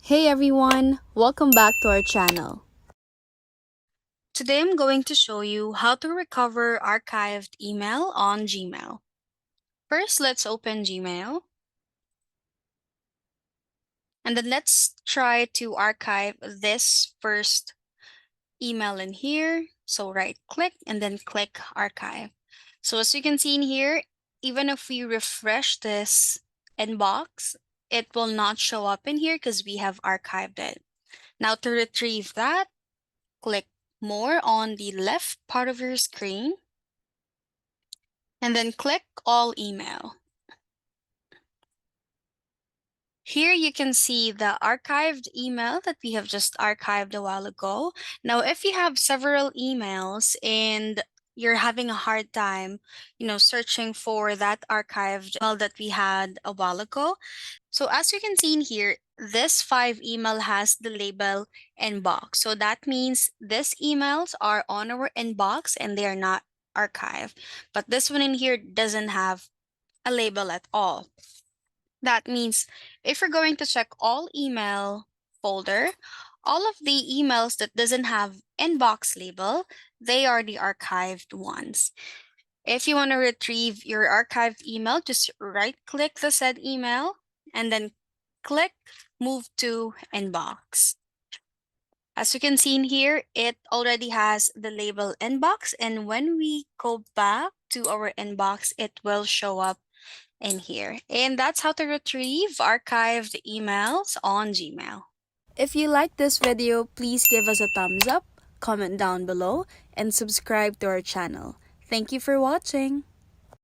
Hey everyone, welcome back to our channel. Today I'm going to show you how to recover archived email on Gmail. First, let's open Gmail. And then let's try to archive this first email in here. So right click and then click archive. So as you can see in here, even if we refresh this inbox, it will not show up in here because we have archived it. Now to retrieve that, click more on the left part of your screen and then click all email. Here you can see the archived email that we have just archived a while ago. Now, if you have several emails and you're having a hard time, searching for that archived email that we had a while ago. So as you can see in here, this 5 email has the label inbox. So that means these emails are on our inbox and they are not archived. But this one in here doesn't have a label at all. That means if you're going to check all email folder, all of the emails that doesn't have inbox label, they are the archived ones. If you want to retrieve your archived email, just right click the said email and then click move to inbox. As you can see in here, it already has the label inbox, and when we go back to our inbox, it will show up in here. And that's how to retrieve archived emails on Gmail. If you like this video, please give us a thumbs up, comment down below, and subscribe to our channel. Thank you for watching.